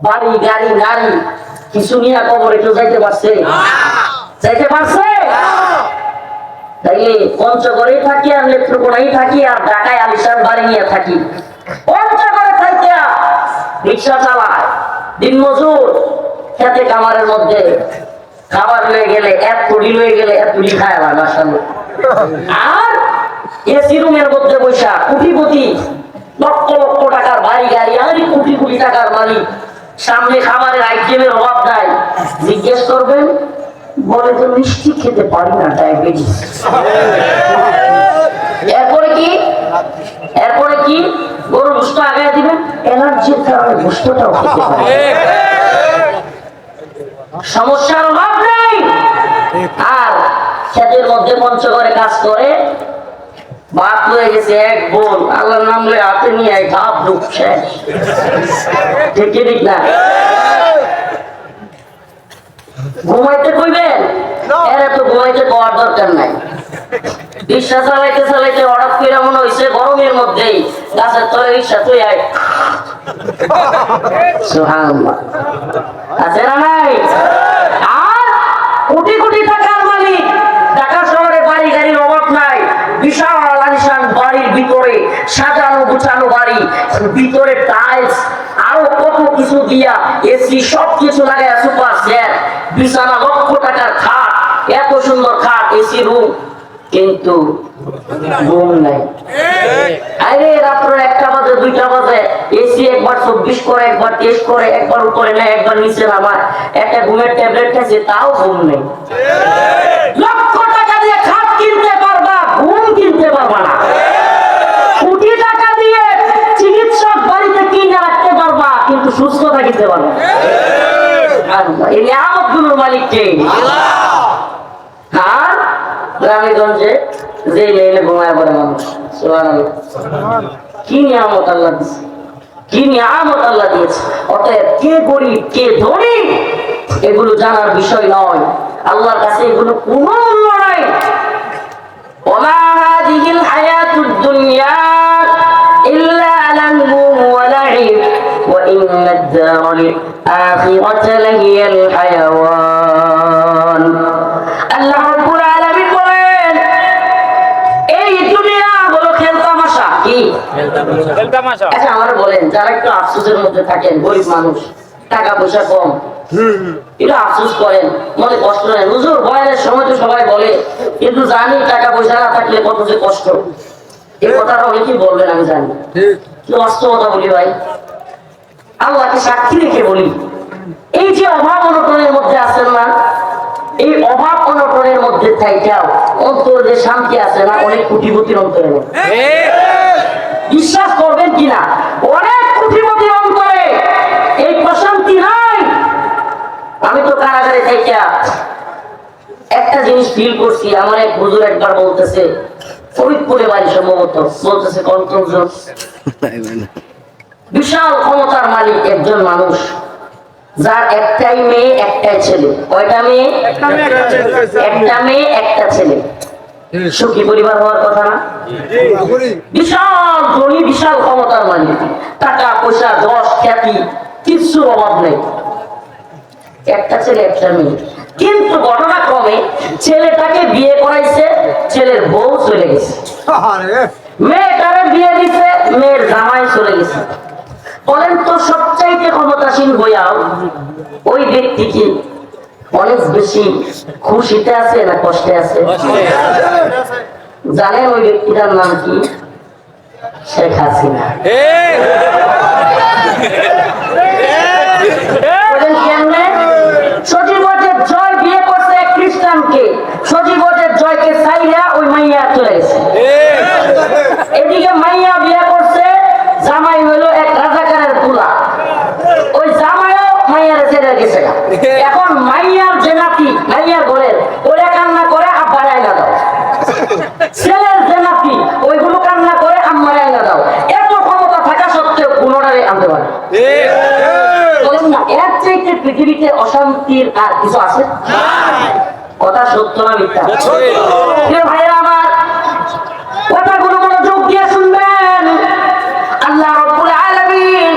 বাড়ি গাড়ি নারী কিছু নিয়ে কবরে কেউ যাইতে পারছে? যাইতে পারছে? তাইলে পঞ্চগড়ে থাকি আর নেত্রকোনায় থাকি আর ঢাকায় আলিশান বাড়ি নিয়ে থাকি, পঞ্চগড়ে থাকি রিক্সা চালায়, দিনমজুর, খেতে কামারের মধ্যে খাবার লয়ে গেলে এক তুলি লয়ে গেলে এক তুলি খায় না মাশাআল্লাহ। আর এসি রুমের মধ্যে বসা কোটিপতি, লক্ষ লক্ষ টাকার বাড়ি গাড়ি, আর কোটি কোটি টাকার মালিক, সামনে খাবারের আইটেমের অভাব নাই। জিজ্ঞেস করবেন, বলে তো মিষ্টি খেতে পারি না, ডায়াবেটিস। এরপরে কি? এরপরে কি? গরুর গোশত আগায় দিবেন, এলার্জির কারণে গোশতটাও খেতে পারে। সমস্যার অভাব নেই। আর ক্ষেতের মধ্যে পঞ্চগড়ে কাজ করে, ভাত হয়ে গেছে এক বোল, আল্লাহর নাম লয়ে হাতে নিয়ে ধাপ ঢুক শেষ। ঠিক ঠিক না? ঘুমাইতে কইবেন, এর তো ঘুমাইতে পাওয়ার দরকার নাই। রিক্সা চালাইতে চালাইতে হঠাৎ করে মনে হয়েছে গরমের মধ্যেই গাছের তলে রিক্সা তুই আয়। সুবহানাল্লাহ, আছে না নাই? আর কোটি কোটি টাকার মালিক, ঢাকা শহরে বাড়ি গাড়ির অভাব নাই, বিশাল আলিশান বাড়ির ভিতরে সাজানো গুছানো বাড়ি, ভিতরে টাইলস আরো কত কিছু দিয়া এসি সব কিছু লাগায়, সুপার সেট, বিছানা, লক্ষ টাকার খাট, এত সুন্দর খাট, এসি রুম, কিন্তু ঘুম নাই। আরে রাত্র 1টা বাজে 2টা বাজে এসি একবার 24 করে, একবার 23 করে, একবার উপরে নেয়, একবার নিচে নামায়, একটা ঘুমের ট্যাবলেট খাইছে, তাও ঘুম নেই। লক্ষ টাকা দিয়ে খাট কিনতে পারবা, ঘুম কিনতে পারবা না। কোটি টাকা দিয়ে চিকিৎসক বাড়িতে কিনে রাখতে পারবা, কিন্তু সুস্থতা কিনতে পারবা না। এই নিয়ামতগুলোর মালিক কে? আর গ্রামেগঞ্জে যে লেনে ঘুমায় পড়ে মানুষ। সুবহানাল্লাহ, কি নিয়ামত আল্লাহ দিয়েছে, কি নিয়ামত আল্লাহ দিয়েছে। অতএব কে গরিব কে ধনী এগুলো জানার বিষয় নয়, আল্লাহর কাছে এগুলো কোনো মূল্য নাই। ওমা হাযিহিল হায়াতুদ দুনিয়া ইল্লা লাহবুন ওয়া লাইব ওয়া ইন্নাদ দারাল আখিরাতা লাহিয়াল হায়াওয়ান। আল্লাহ রাব্বুল আলামিন বলেন, এই দুনিয়া হলো খেলতামাশা। কি খেলতামাশা? আচ্ছা আমার বলেন, যারা একটু আফসোসের মধ্যে থাকেন, গরিব মানুষ, টাকা পয়সা কম, এটা আফসোস করেন, মনে কষ্ট নেই। হুজুর বয়ানের সময় তো সবাই বলে, কিন্তু জানি টাকা পয়সা না থাকলে কত যে কষ্ট। এই কথাটা অনেকেই বলবেন, আমি জানি, কিন্তু বাস্তবতা বলি ভাই, আল্লাহকে সাক্ষী রেখে বলি, এই যে অভাব অনটনের মধ্যে আছেন না, এই অভাব অনটনের মধ্যে থাইকাও অন্তরে যে শান্তি আছে না, অনেক কোটিপতির অন্তরে নেই। বিশ্বাস করবেন কিনা, অনেক কোটিপতির অন্তরে এই প্রশান্তি নাই। আমি তো কারাগারে থাইকা একটা জিনিস ফিল করছি। আমার এক হুজুর একবার বলতেছে, ফরিদপুরে বাড়ি সম্ভবত, বলতেছে কন্ট্রোল, বিশাল ক্ষমতার মালিক একজন মানুষ, যার একটাই মেয়ে একটাই ছেলে। কয়টা মেয়ে? একটা মেয়ে একটা ছেলে। সুখী পরিবার হওয়ার কথা না? বিশাল ধনী, বিশাল ক্ষমতার মালিক, টাকা পয়সা যশ খ্যাতি কিচ্ছুর অভাব নেই, একটা ছেলে একটা মেয়ে। কিন্তু ঘটনাক্রমে ছেলেটাকে বিয়ে করাইছে, ছেলের বউ চলে গেছে, মেয়েটারে বিয়ে দিছে, মেয়ের জামাই চলে গেছে। বলেন তো, সবচাইতে ক্ষমতাসীন হইয়াও ওই ব্যক্তি কি অনেক বেশি খুশিতে আছে না কষ্টে আছে? জানেন ওই ব্যক্তিটার নাম কি? শেখ হাসিনা। সজীবদের জয় বিয়ে করছে এক খ্রিস্টানকে, সজীবদের জয়কে চাইলা ওই মাইয়া চলে গেছে। এদিকে মাইয়া বিয়ে করছে, জামাই হইলো এক রাজাকারের পুলা, ওই জামাইও মাইয়ার ছেড়ে গেছে। এখন মাইয়ার যে নাতি, মাইয়ার ঘরের, ওরা কান্না করে আব্বার আয়না দাও, ছেলের যে নাতি ওইগুলো কান্না করে আম্মার আয়না দাও। এত ক্ষমতা থাকা সত্ত্বেও পুনরায় আনতে পারে না। এর চাইতে পৃথিবীতে অশান্তির আর কিছু আছে? কথা সত্য না মিথ্যা? ভাইরা আমার, কথাগুলো মনোযোগ দিয়ে শুনবেন। আল্লাহ রাব্বুল আলামিন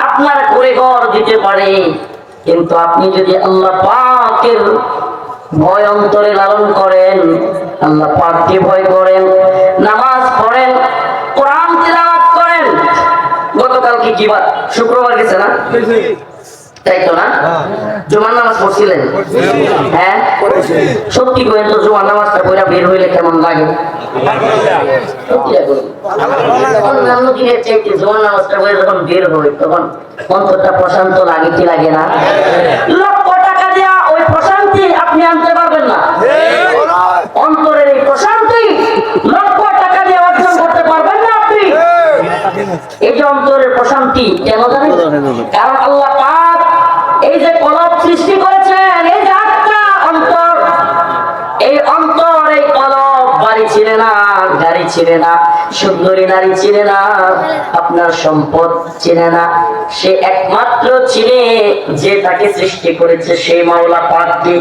আপনার করে ঘর দিতে হতে পারে, কিন্তু আপনি যদি আল্লাহ পাকের ভয় অন্তরে লালন করেন, আল্লাহ পাককে ভয় করেন, নামাজ পড়েন, কোরআন তিলাওয়াত করেন। গতকালকে কি বার? শুক্রবার গেছে না? তাই তো না? জুমার নামাজ পড়ছিলেন? হ্যাঁ, সত্যি করেন তো, জুমার নামাজটা পড়া বের হইলে কেমন লাগে? অন্যান্য দিনের চাইতে জুমার নামাজটা পড়ে যখন বের হয় তখন অন্তরটা প্রশান্ত লাগে কি লাগে না? লক্ষ টাকা দেওয়া ওই প্রশান্তি আপনি আনতে পারবেন না। অন্তরের এই প্রশান্তি লক্ষ টাকা দিয়ে অর্জন করতে পারবেন না আপনি। এই যে অন্তরের প্রশান্তি কেন জানেন? কারণ আল্লাহ পাক এই যে কলব সৃষ্টি করেছেন, এই যে আত্মা অন্তর, এই অন্তর, এই কলব বাড়ি ছিঁড়ে না, গাড়ি ছিঁড়ে না, সুন্দরী নারী চিনে না, আপনার সম্পদ চিনে না, সে একমাত্র চিনে যে তাকে সৃষ্টি করেছে, সেই মাওলা পাককে।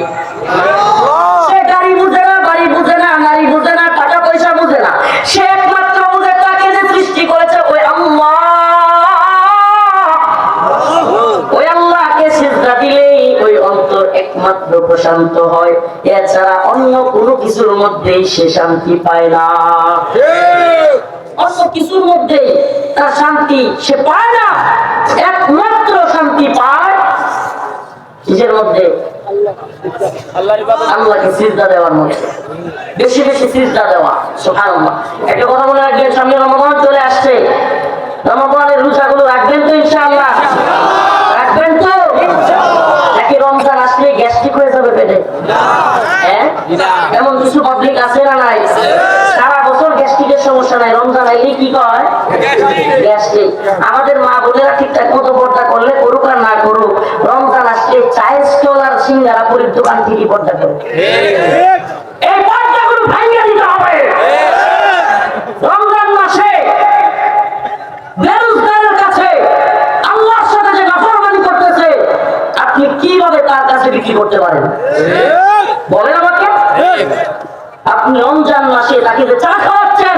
সে গাড়ি বুঝে না, বাড়ি বুঝে না, নারী বুঝে না, টাকা পয়সা বুঝে না, সে একমাত্র বুঝে তাকে যে সৃষ্টি করেছে ওই আল্লাহ। ওই আল্লাহকে সিজদা দিলেই ওই অন্তর একমাত্র প্রশান্ত হয়, এছাড়া অন্য কোনো কিছুর মধ্যেই সে শান্তি পায় না। অন্য কিছুর মধ্যে তার শান্তি সে পায় না, একমাত্র শান্তি পায় কিসের মধ্যে? আল্লাহকে সিজদা দেওয়ার মধ্যে, বেশি বেশি সিজদা দেওয়া। সুবহানাল্লাহ। একটা কথা মনে রাখবেন, সামনে রমাদান চলে আসছে, রমাদানের রোজাগুলো রাখবেন তো ইনশাআল্লাহ? রাখবেন তো? নাকি রমজান আসলে গ্যাস্ট্রিক হয়ে যাবে পেটে? হ্যাঁ, এমন কিছু পাবলিক আছে না নাই? সারা বছর গ্যাস্ট্রিকের সমস্যা নাই, রমজান আইলে কি কয়? গ্যাস্ট্রিক। আমাদের মা বোনেরা ঠিকঠাক মতো পর্দা করলে করুক আর না করুক, রমজান আসলে চায়ের স্টল আর সিঙ্গারা পুরীর দোকান থেকে পর্দা করে। এই পর্দাগুলো ভাঙিয়ে দিতে হবে। রমজান মাসে বেরোজগারের কাছে আল্লাহর সাথে যে নাফরমানি করতেছে, আপনি কিভাবে তার কাছে বিক্রি করতে পারেন? বলেন আমাকে। আপনি রমজান মাসে তাকে যে চা খাওয়াচ্ছেন,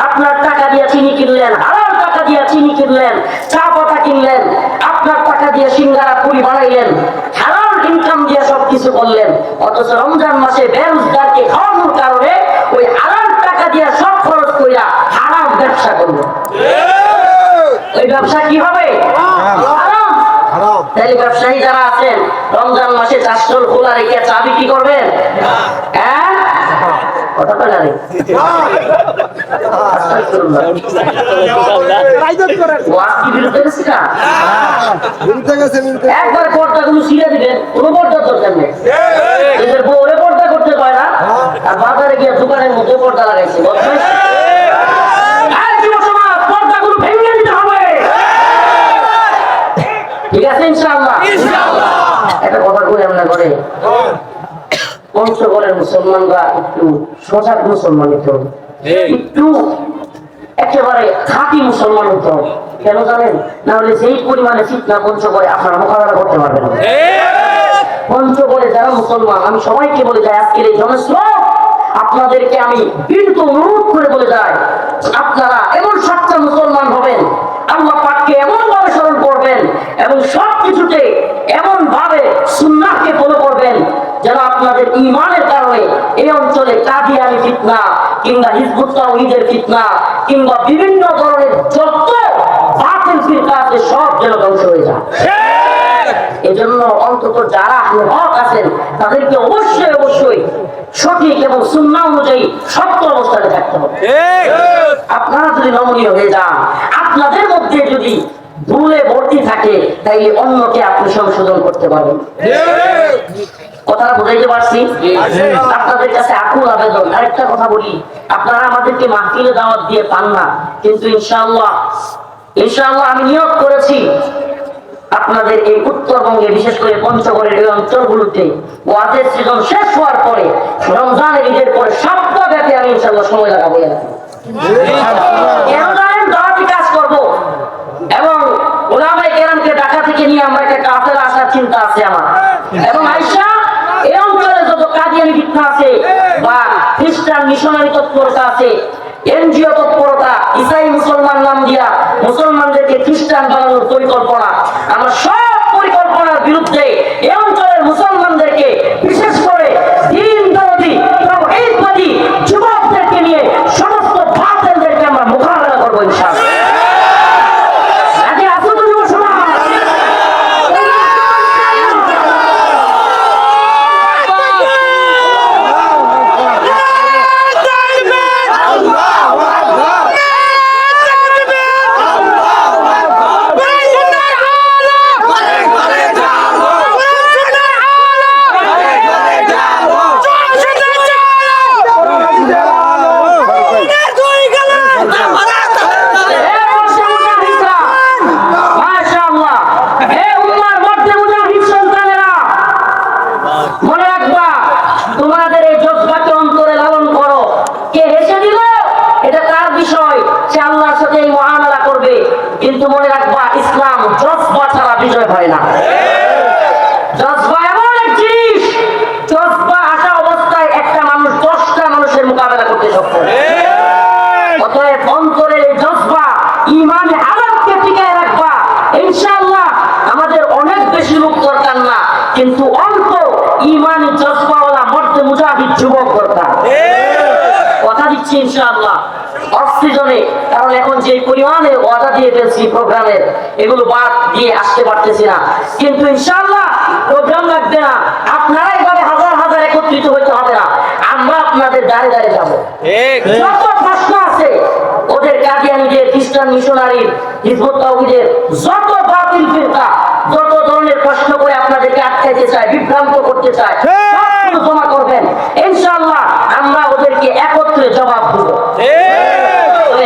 আপনার টাকা দিয়ে চিনি কিনলেন, হালাল টাকা দিয়ে চিনি কিনলেন, চা পাতা কিনলেন, আপনার টাকা দিয়ে সিঙ্গারা পুরি বানাইলেন, হালাল ইনকাম দিয়ে সবকিছু করলেন, অথচ রমজান মাসে বেরোজগারকে খাওয়ানোর কারণে ওই হালাল টাকা দিয়ে সব খরচ কইরা হারাম ব্যবসা করলো। ওই ব্যবসা কি হবে? হারাম। তাহলে ব্যবসায়ী যারা আছেন, রমজান মাসে চা স্টল খোলা রেখে চা বিক্রি করবেন? হ্যাঁ, কথাটা জানি। একবার পর্দাগুলো ছিঁড়ে দিবেন, কোনো পর্দার দরকার নেই। এদের বউরে পর্দা করতে পারে না, আর বাজারে গিয়ে দোকানের মধ্যে পর্দা লাগাইছে। পর্দাগুলো ভেঙে দিতে হবে, ঠিক আছে ইনশাআল্লাহ? একটা কথা কই আমরা করে, পঞ্চগড়ের মুসলমানরা একটু সজাগ মুসলমান হতে হবে, একটু একেবারে খাঁটি মুসলমান হতে হবে। কেন জানেন? না হলে যেই পরিমাণে ফিতনা পঞ্চগড়ে আপনারা মোকাবেলা করতে পারবেন না। পঞ্চগড়ে যারা মুসলমান, আমি সবাইকে বলে যাই, আজকের এই জনস্রোত আপনাদেরকে আমি বিনীত অনুরোধ করে বলে যাই, আপনারা এমন সচ্চা মুসলমান হবেন, আল্লাহ পাককে এমন ভাবে স্মরণ করবেন এবং সবকিছুতে এমন ভাবে সুন্নাহকে ফলো করবেন যেন আপনাদের ঈমানের কারণে এই অঞ্চলে কাদিয়ানি ফিতনা কিংবা হিজবুত তাওহীদের ফিতনা কিংবা বিভিন্ন ধরনের যত বাতিল ফিরকা আছে সব যেন ধ্বংস হয়ে যায়। এজন্য অন্তত যারা হক আছেন তাদেরকে অবশ্যই অবশ্যই সঠিক এবং সুন্নাহ অনুযায়ী সত্য অবস্থানে থাকতে হবে। আপনারা যদি নমনীয় হয়ে যান, আপনাদের মধ্যে যদি ভুলে ভর্তি থাকে, তাইলে অন্যকে আপনি সংশোধন করতে পারবেন। কথাটা বুঝাইতে পারছি? আপনাদের কাছে আকুল আবেদন। আরেকটা কথা বলি, আপনারা আমাদেরকে মাহফিলে দাওয়াত দিয়ে পান না, কিন্তু ইনশাআল্লাহ ইনশাআল্লাহ আমি নিয়ত করেছি আপনাদের এই উত্তরবঙ্গে, বিশেষ করে পঞ্চগড়ের এই অঞ্চলগুলোতে ওয়াজের সিজন শেষ হওয়ার পরে, রমজানের ঈদের পরে সপ্তাহব্যাপী আমি ইনশাআল্লাহ সময় লাগাবো। কেন জানেন? দাওয়াতি কাজ করবো এবং উলামায়ে কেরামকে ঢাকা থেকে নিয়ে আমরা একটা কাফেলা আসার চিন্তা আছে আমার। এবং আয়েশা এই অঞ্চলে যত কাদিয়ানি ফিতনা আছে বা খ্রিস্টান মিশনারি তৎপরতা আছে, এনজিও তৎপরতা, ইসাই মুসলমান নাম দিয়া মুসলমানদেরকে খ্রিস্টান বানানোর পরিকল্পনা, আমরা সব কিন্তু মনে রাখবা ইসলাম জজবা ছাড়া বিজয় হয় না। জজবা এমন এক জিনিস, জজবা আসা অবস্থায় একটা মানুষ 10টা মানুষের মোকাবেলা করতে সক্ষম। অতএব অন্তরের এই জজবা ঈমানে হালাতকে টিকায় রাখবা। ইনশাআল্লাহ আমাদের অনেক বেশি লোক দরকার না, কিন্তু অল্প ঈমানি জজবাওয়ালা মর্দে মুজাহিদ যুবক দরকার। কথা দিচ্ছি ইনশাআল্লাহ অফ সিজনে, কারণ এখন যে পরিমাণে ওয়াদা দিয়ে ফেলছি প্রোগ্রামের, এগুলো বাদ দিয়ে আসতে পারতেছি না, কিন্তু ইনশাআল্লাহ প্রোগ্রাম লাগবে না। আপনারা এভাবে হাজার হাজার একত্রিত হইতে হবে না, আমরা আপনাদের দাঁড়ে দাঁড়ে যাবো। যত প্রশ্ন আছে ওদের কাদিয়ানীদের, খ্রিস্টান মিশনারির, হিজবুত তাওহীদের, যত বাতিল ফিরকা যত ধরনের প্রশ্ন করে আপনাদেরকে আটকাইতে চায়, বিভ্রান্ত করতে চায়, সবগুলো জমা করবেন। ইনশাআল্লাহ আমরা ওদেরকে একত্রে জবাব দেব।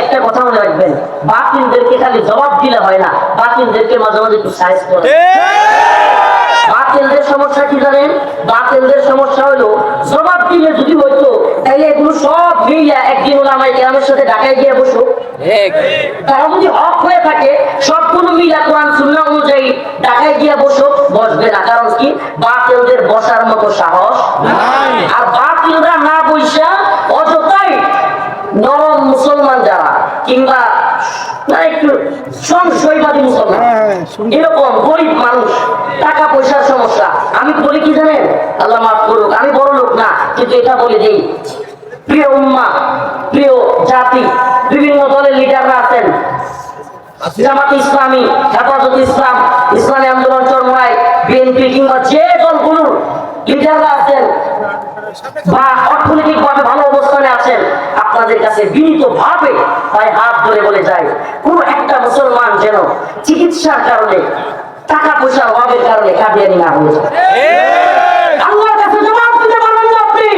একটা কথা মনে রাখবেন, বাতিলদেরকে খালি জবাব দিলে হয় না, বাতিলদেরকে মাঝে মাঝে একটু সাইজ করে। বাতিলদের সমস্যা কি জানেন? বাতিলদের সমস্যা হলো জবাব দিলে যদি হইতো তাইলে এগুলো সব মিলিয়ে একদিন ওলামায়ে কেরামের সাথে ঢাকায় গিয়ে বসো। তারা যদি হক হয়ে থাকে সবগুলো মিলা কোরআন সুন্নাহ অনুযায়ী ঢাকায় গিয়ে বসবে না। কারণ কি? বাতিলদের বসার মতো সাহস নাই। আর বাতিলরা না বইসা অযথাই নরম মুসলমান যারা, কিংবা একটু সংশয়বাদী মুসলমান, এরকম গরিব মানুষ, টাকা পয়সার সমস্যা, আমি বলি কি জানেন, আল্লাহ মাফ করুক, আমি বড় লোক না, কিন্তু এটা বলে দেই, প্রিয় উম্মাহ, প্রিয় জাতি, বিভিন্ন দলের লিডাররা আছেন, জামাতে ইসলামী, হেফাজতে ইসলাম, ইসলামী আন্দোলন চরমোনাই, বিএনপি কিংবা যে দলগুলোর লিডাররা আছেন বা অর্থনৈতিক ভাবে ভালো অবস্থানে আছেন, আপনাদের কাছে বিনীত ভাবে তাই হাত ধরে বলে যায়, কোন একটা মুসলমান যেন চিকিৎসার কারণে, টাকা পয়সার অভাবের কারণে কাদিয়ানি না হয়ে যায়। আল্লাহর কাছে জবাব দিতে পারবেন না আপনি।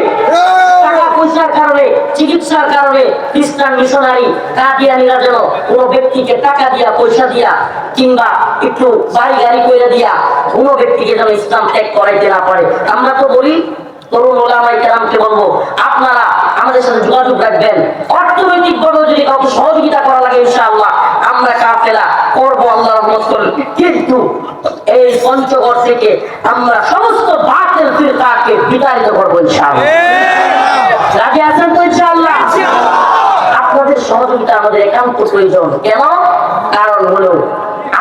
টাকা পয়সার কারণে, চিকিৎসার কারণে খ্রিস্টান মিশনারি কাদিয়ানিরা যেন কোন ব্যক্তিকে টাকা দিয়া, পয়সা দিয়া, কিংবা একটু বাড়ি গাড়ি করে দিয়া কোন ব্যক্তিকে যেন ইসলাম ত্যাগ করাইতে না পারে। আমরা তো বলি তরুণ ওলামায়ে কেরামকে বলবো, আপনারা আমাদের সাথে যোগাযোগ রাখবেন, অর্থনৈতিক ভাবে যদি কাউকে সহযোগিতা করা লাগে ইনশাআল্লাহ আমরা কাফেলা করবো আল্লাহর রহমত করলে। কিন্তু এই পঞ্চগড় থেকে আমরা সমস্ত বাতিল ফিরকাকে বিতাড়িত করবো ইনশাআল্লাহ। রাজি আছেন তো ইনশাআল্লাহ? আপনাদের সহযোগিতা আমাদের একান্ত প্রয়োজন। কেন? কারণ হলো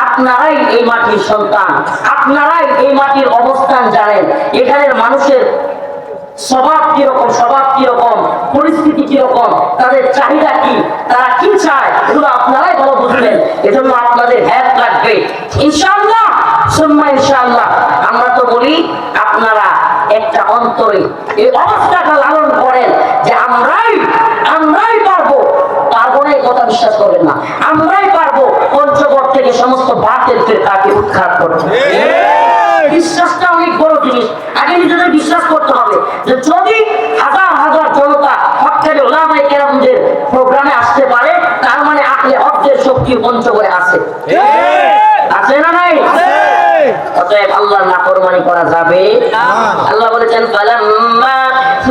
আপনারাই এই মাটির সন্তান, আপনারাই এই মাটির অবস্থান জানেন, এখানের মানুষের স্বভাব কিরকম, পরিস্থিতি কিরকম, তাদের চাহিদা কি, তারা কি চায়, এগুলো আপনারাই ভালো বুঝবেন। এজন্য আপনাদের হেল্প লাগবে ইনশাআল্লাহ, সুম্মা ইনশাআল্লাহ। আমরা তো বলি আপনারা একটা অন্তরে এই অবস্থাটা লালন করেন যে আমরাই পারবো না, এই কথা বিশ্বাস করবেন না, আমরাই পারবো পঞ্চগড় থেকে সমস্ত বাতিল ফিরকাকে উৎখাত করতে। বিশ্বাসটা অনেক বড় জিনিস। আগে নিজেদের বিশ্বাস করতে হবে যে যদি হাজার হাজার জনতা হক্কানি ওলামায়ে কেরামদের প্রোগ্রামে আসতে পারে, তার মানে আহলে হকের শক্তি পঞ্চগড়ে আছে। আছে না নাই? অতএব আল্লাহর নাফরমানি করা যাবে না। আল্লাহ বলেছেন, ফালাম্মা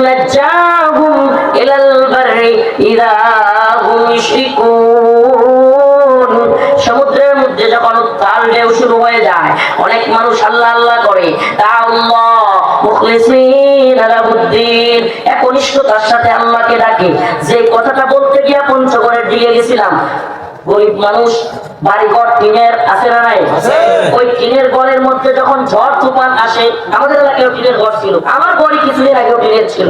নাজ্জাহুম ইলাল বাররি ইযা হুম ইউশরিকুন। সমুদ্রের মধ্যে যখন উত্তাল ঢেউ শুরু হয়ে যায়, অনেক মানুষ আল্লাহ আল্লাহ করে, তাআল্লাহ মুখলিসিনা লাহুদ্দিন, একনিষ্ঠতার সাথে আল্লাহকে ডাকে। যে কথাটা বলতে গিয়া পঞ্চগড়ের দিকে গেছিলাম, গরিব মানুষ, বাড়িঘর টিনের আছে না নাই? ওই টিনের ঘরের মধ্যে যখন ঝড় তুফান আসে, আমাদের এলাকায় টিনের ঘর ছিল, আমার ঘরে কিছুদিন আগেও টিনের ছিল।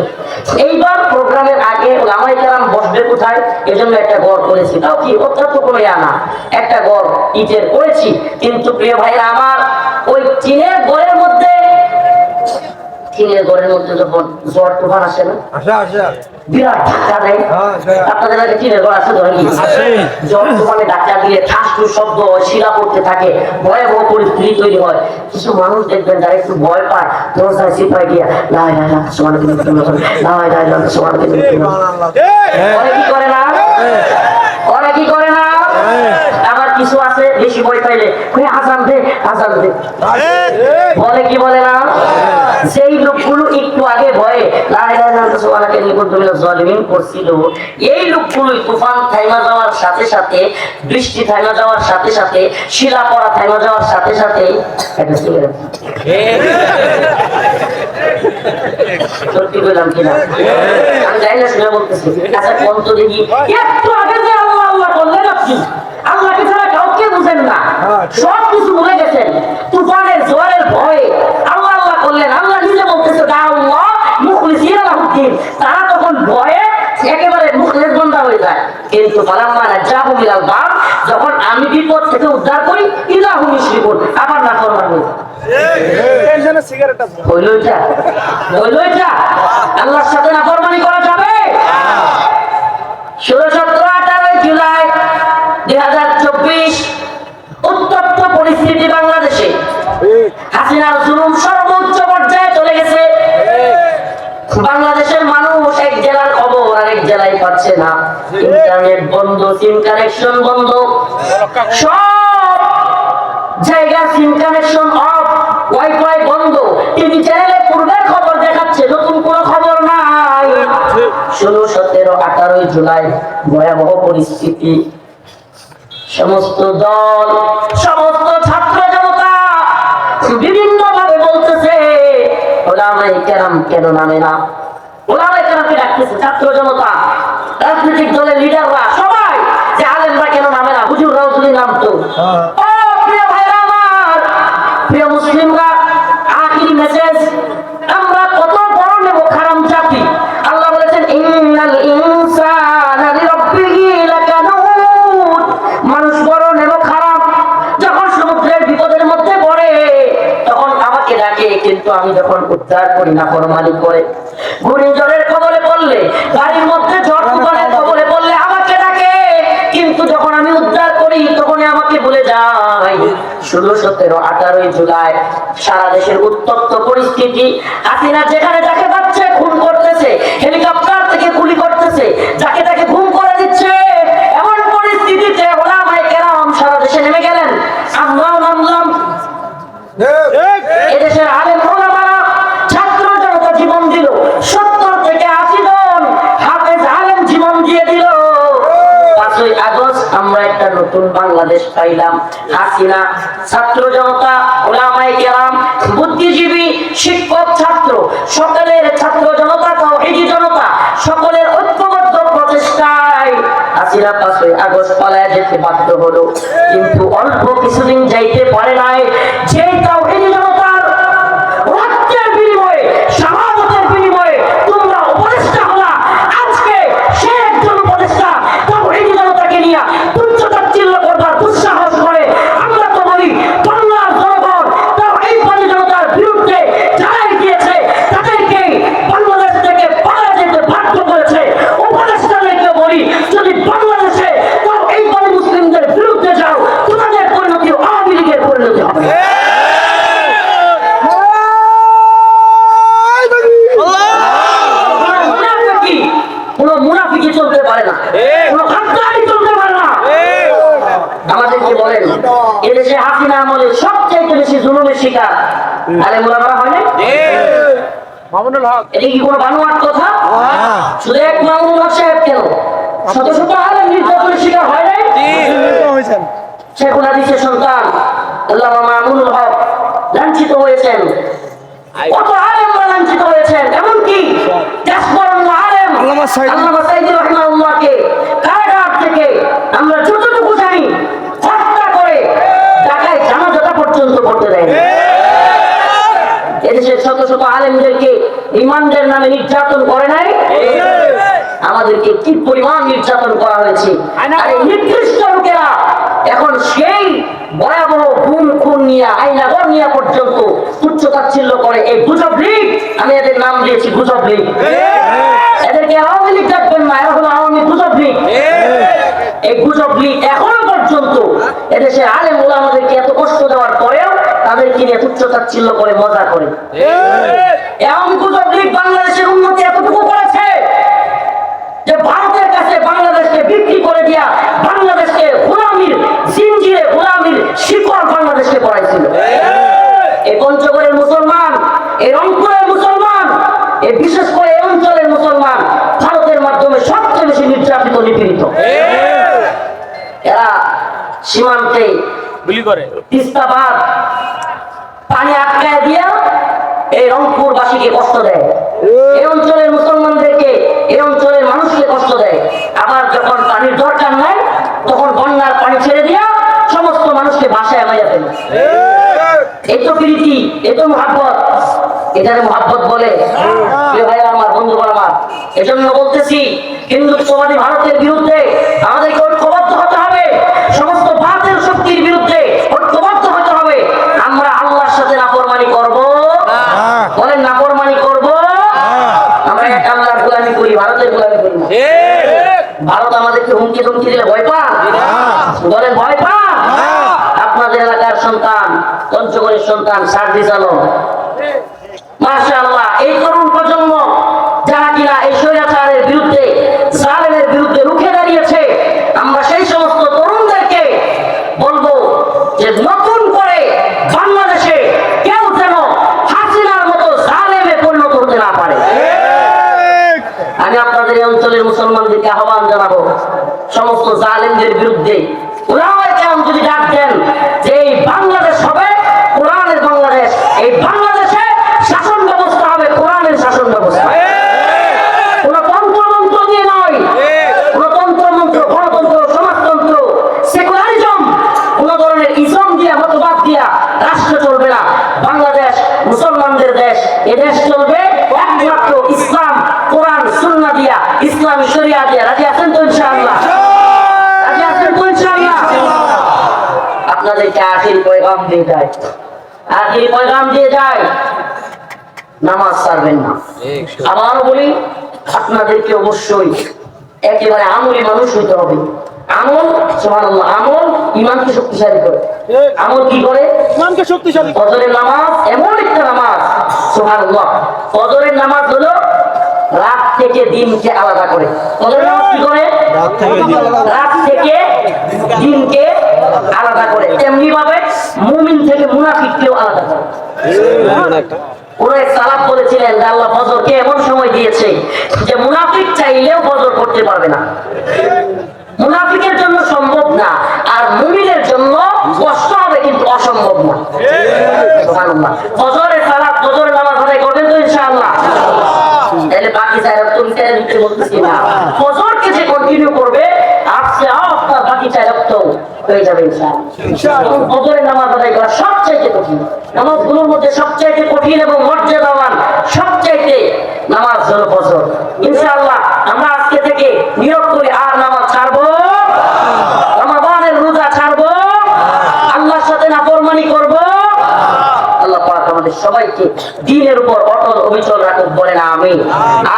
এইবার প্রোগ্রামের আগে ওলামায়ে কেরাম বসবে কোথায়, এজন্য একটা ঘর করেছি, তাও কি অত্যন্ত কোনো আনা, একটা ঘর ইটের করেছি। কিন্তু প্রিয় ভাইরা আমার, ওই টিনের ঘরের মধ্যে যখন ঝড় তুফান আসে না, বিরাট ধাক্কা দেয়। আপনাদের আগে টিনের ঘর আছে, ঝড় তুফানে ধাক্কা দিয়ে ঠাসঠুস শব্দ হয়, শিলা পড়তে থাকে, ভয়াবহ পরিস্থিতি তৈরি হয়। কিছু মানুষ দেখবেন যারা একটু ভয় পায়, দরজায় চিপাই দিয়ে লা ইলাহা ইল্লাল্লাহ সুবহানাল্লাহ, লা ইলাহা ইল্লাল্লাহ সুবহানাল্লাহ, কি করে না? ওরা কি করে না? আবার কিছু আছে বেশি ভয় পাইলে আজান দে বলে, কি বলে না? সেই লোকগুলো একটু আগে ভয়ে লা ইলাহা ইল্লাল্লাহ সুবহানাকা ইন্নী কুনতু মিনাজ জালিমিন করছিল, এই লোকগুলো তুফান থাইমা যাওয়ার সাথে সাথে, বৃষ্টি থাইমা যাওয়ার সাথে সাথে, শিলা পড়া থাইমা যাওয়ার সাথে সাথে একটা সিগারেট সত্যি বললাম কিনা আমি জানি না, শুনে বলতেছি। আচ্ছা কোন তো দেখি, একটু আগে যে আল্লাহ আল্লাহ করলেন আপনি, আল্লাহকে ছাড়া কাউকে বুঝেন না, সব কিছু ভুলে গেছেন, তুফানের জোয়ারের ভয়ে আল্লাহ আল্লাহ করলেন। আল্লাহ নিজে বলতেছে দাউল্লাহ মুখলিসিন লাহুদ্দিন, তারা তখন ভয়ে একেবারে মুখলেস বন্ধা হয়ে যায়। কিন্তু ফালাম্মা নাজ্জাহুম ইলাল বার, যখন আমি বিপদ থেকে উদ্ধার করি, ইলাহুম ইউশরিকুন, আবার নাফরমান হয়ে যায়। আল্লাহর সাথে নাফরমানি করা যাবে? 16-17-18 জুলাই 2024 উত্তপ্ত পরিস্থিতি বাংলাদেশে, হাসিনার জুলুম সর্বোচ্চ পর্যায়ে চলে গেছে। বাংলাদেশের মানুষ এক জেলার খবর আরেক জেলায় পাচ্ছে না, ইন্টারনেট বন্ধ, সিম কানেকশন বন্ধ, সব জায়গার সিম কানেকশন অফ, ওয়াইফাই বন্ধ, টিভি চ্যানেলে পূর্বের খবর দেখাচ্ছে, নতুন কোনো খবর নাই। 16-17-18 জুলাই ভয়াবহ পরিস্থিতি, সমস্ত দল, সমস্ত ছাত্র জনতা বিভিন্ন ভাবে বলতেছে ওলামায়ে কেরাম কেন নামে না, ওলামায়ে কেরামকে ডাকতেছে ছাত্র জনতা, রাজনৈতিক দলের লিডাররা সবাই, যে আলেমরা কেন নামে না, হুজুররাও যদি নামতো। ও প্রিয় ভাইরা আমার, প্রিয় মুসলিমরা, আখিরি মেসেজ, আমরা কত বড় নেব খারাম জাতি। আল্লাহ বলেছেন ইন্নাল ইনসানা লিরাব্বিহি লাকানুদ, মানুষ বড় নেব খারাপ। যখন সমুদ্রের বিপদের মধ্যে পড়ে তখন আমাকে ডাকে, কিন্তু আমি যখন উদ্ধার করি নাফরমানি করে। ঘূর্ণিঝড়ের কবলে পড়লে, গাড়ির মধ্যে ঝড় তুফানের কবলে পড়লে আমাকে ডাকে, কিন্তু যখন আমি উদ্ধার করি তখন আমাকে ভুলে যায়। 16-17-18 জুলাই সারা দেশের উত্তপ্ত পরিস্থিতি, হাসিনা যেখানে যাকে পাচ্ছে খুন করতেছে, হেলিকপ্টার থেকে গুলি করতেছে, যাকে তাকে ঘুম করে দিচ্ছে। এমন পরিস্থিতিতে ওলামায়ে কেরাম সারা দেশে নেমে গেলেন, আমরাও নামলাম। এদেশের আলেম ওলামারা, ছাত্র জনতা জীবন দিল, 70 থেকে 80 জন হাফেজ আলেম জীবন দিয়ে দিল। 5ই আগস্ট আমরা একটা নতুন বাংলাদেশ পাইলাম। হাসিনা, ছাত্র জনতা, ওলামায়ে কেরাম, বুদ্ধিজীবী, শিক্ষক, ছাত্র, সকলের ছাত্র জনতা, তাওহীদি জনতা, সকলের ঐক্যবদ্ধ প্রচেষ্টায় হাসিনা 5ই আগস্ট পালায়া যেতে বাধ্য হলো। কিন্তু অল্প কিছুদিন যাইতে পারে নাই, যে তাওহীদি জনতার রক্তের বিনিময়ে, শাহাদাতের বিনিময়ে তোমরা উপদেষ্টা হলা, আজকে সে একজন উপদেষ্টা তাওহীদি জনতাকে নিয়ে তুচ্ছ-তাচ্ছিল্য করবার দুঃসাহস করে। আমরা তো বলি বাংলার জনগণ তাওহীদি জনতার বিরুদ্ধে যারাই গিয়েছে তাদেরকে বাংলাদেশ থেকে পালিয়ে যেতে বাধ্য করেছে। উপদেষ্টাদেরকে বলি, যদি বাংলাদেশে তাওহীদি মুসলিমদের বিরুদ্ধে যাও, তোমাদের পরিণতি আওয়ামী লীগের পরিণতি হবে। কোনো মুনাফিকি চলতে পারে না, কোনো গাদ্দারি চলতে পারে না। আমাদেরকে বলেন, এদেশে হাসিনা আমলে সবচেয়ে বেশি জুলুমের শিকার আলেম ওলামারা হয় না? মামুনুল হক, এটা কি কোনো বানোয়াট কথা? শুধু এক মামুনুল হক সাহেব কেন, শত শত আলেম নির্যাতনের শিকার হয় নাই? শেখুল হাদিসের সন্তান আল্লামা মামুনুল হক লাঞ্ছিত হয়েছেন, কত আলেমরা লাঞ্ছিত হয়েছেন। এমনকি দেশবরণ্য আলেম আল্লামা সাইদি রাহিমাহুল্লাহকে কারাগার থেকে আমরা যতটুকু জানি হত্যা করে ঢাকায় জানাজা পর্যন্ত করতে দেয়। এদেশের শত শত আলেমদেরকে রিমান্ডের নামে নির্যাতন করে নাই? আমাদেরকে কি পরিমাণ নির্যাতন করা হয়েছে। আর এই নিকৃষ্ট লোকেরা এখন সেই ভয়াবহ গুম খুন নিয়ে, আইনাগর নিয়ে পর্যন্ত তুচ্ছ-তাচ্ছিল্য করে। এই গুজব লীগ, আমি এদের নাম দিয়েছি গুজব লীগ। এদেরকে আওয়ামী লীগ ডাকবেন না, এরা হলো আওয়ামী গুজব লীগ। এই গুজব লীগ এখনো পর্যন্ত এদেশের আলেম ওলামাদেরকে এত কষ্ট দেওয়ার পরেও তাদেরকে নিয়ে তুচ্ছ-তাচ্ছিল্য করে, মজা করে। আওয়ামী গুজব লীগ বাংলাদেশের উন্নতি এতটুকু করেছে যে ভারতের কাছে বাংলাদেশকে বিক্রি করে দিয়া বাংলাদেশকে গোলামির জিঞ্জিরে, গোলামির শিকড় বাংলাদেশকে পড়াইছিল। এই পঞ্চগড়ের মুসলমান, এই রংপুরের এরা সীমান্তে গুলি করে তিস্তা বাঁধ পানি আটকায় দিয়া এই রংপুর বাসীকে কষ্ট দেয়, এই অঞ্চলের মুসলমানদেরকে, এই অঞ্চলের মানুষকে কষ্ট দেয়। আবার যখন পানির দরকার নাই তখন বন্যার পানি ছেড়ে দিয়া সমস্ত মানুষকে ভাষায় মাইয়া ফেলে। এই তো প্রীতি, এই তো মহাব্বত, এটারে মহাব্বত বলে। প্রিয় ভাইরা আমার, বন্ধুগণ আমার, এজন্য বলতেছি হিন্দুত্ববাদী ভারতের বিরুদ্ধে আমাদেরকে ঐক্যবদ্ধ হতে হবে, সমস্ত ভারতের শক্তির বিরুদ্ধে ঐক্যবদ্ধ হতে হবে। আমরা আল্লাহর সাথে নাফরমানি করব, বলেন নাফরমানি করব। আমরা এক আল্লাহর গোলামি করি, ভারতের গোলামি করি না। ভারত আমাদেরকে হুমকি ধমকি দিলে ভয় পান? বলেন ভয় পান? আপনাদের এলাকার সন্তান, পঞ্চগড়ের সন্তান সার্জিস আলম, মাশাআল্লাহ, এই তরুণ প্রজন্ম যারা কিনা এই স্বৈরাচারের বিরুদ্ধে, জালেমের বিরুদ্ধে রুখে দাঁড়িয়েছে, আমরা সেই সমস্ত তরুণদেরকে বলবো যে নতুন করে বাংলাদেশে কেউ যেন হাসিনার মতো জালেমে পরিণত হতে না পারে। আমি আপনাদের এই অঞ্চলের মুসলমানদেরকে আহ্বান জানাবো, সমস্ত জালেমদের বিরুদ্ধে ওলামায়ে কেরাম যদি ডাক দেন যে এই বাংলাদেশ হবে কোরআনের বাংলাদেশ, এই বাংলাদেশে শাসন ব্যবস্থা হবে কোরআনের শাসন ব্যবস্থা, কোন তন্ত্রমন্ত্র দিয়ে নয়, কোন তন্ত্রমন্ত্র, গণতন্ত্র, সমাজতন্ত্র, সেকুলারিজম, কোন ধরনের ইসলাম দিয়া, মতবাদ দিয়া রাষ্ট্র চলবে না। বাংলাদেশ মুসলমানদের দেশ, এ দেশ চলবে একমাত্র ইসলাম, কোরআন, সুন্নাহ দিয়া, ইসলামী শরিয়া দিয়া। রাজি আছেন তো ইনশাআল্লাহ? রাজি আছেন তো ইনশাআল্লাহ? আপনাদেরকে আখির পয়গাম দিয়ে যায়, আখির পয়গাম দিয়ে যায়, নামাজ ছাড়বেন না। আবার বলি, আপনাদেরকে অবশ্যই একেবারে আমলি মানুষ হইতে হবে। আমল, সুবহানাল্লাহ, আমল ঈমানকে শক্তিশালী করে। আমল কি করে? ইসলামকে শক্তিশালী। ফজরের নামাজ এমন একটা নামাজ, সুবহানাল্লাহ, ফজরের নামাজ হলো রাত থেকে দিনকে আলাদা করে। ফজরের নামাজ কি করে? রাত থেকে দিনকে আলাদা করে। তেমনি ভাবে মুমিন থেকে মুনাফিককেও আলাদা করে। কোন এক সালাফ বলেছিলেন যে আল্লাহ ফজরকে এমন সময় দিয়েছে যে মুনাফিক চাইলেও ফজর করতে পারবে না। মুনাফিকের জন্য সম্ভব না, আর মুমিনের জন্য কষ্ট হবে কিন্তু অসম্ভব না। সুবহানাল্লাহ। ফজরের সালাত, ফজরের নামাজ আদায় করবেন তো ইনশাআল্লাহ? তাহলে বাকি চার ওয়াক্ত বিচারের দিকে বলতেছি না, ফজরকে যে কন্টিনিউ করবে আজকে আপনার বাকি চার ওয়াক্ত হয়ে যাবে ইনশাআল্লাহ। ফজরের নামাজ আদায় করা সবচাইতে কঠিন নামাজগুলোর মধ্যে, সবচাইতে কঠিন এবং মর্যাদাবান সবচাইতে নামাজ হলো ফজর। ইনশাআল্লাহ আমরা আজকে থেকে নিয়ত করি আর নামাজ ছাড়বো, রমাদানের রোজা ছাড়বো, আল্লাহর সাথে নাফরমানি করব। আল্লাহ পাক আমাদের সবাইকে দ্বীনের উপর অটল অবিচল রাখুক, বলেন আমিন।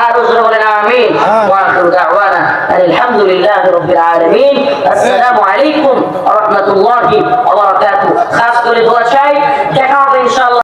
আর জোরে বলেন আমিন। ওয়া আখিরু দাওয়ানা আলহামদুলিল্লাহি রাব্বিল আলামিন। আসসালামু আলাইকুম ওয়া রাহমাতুল্লাহি ওয়া বারাকাতুহু। খাস করে দোয়া চাই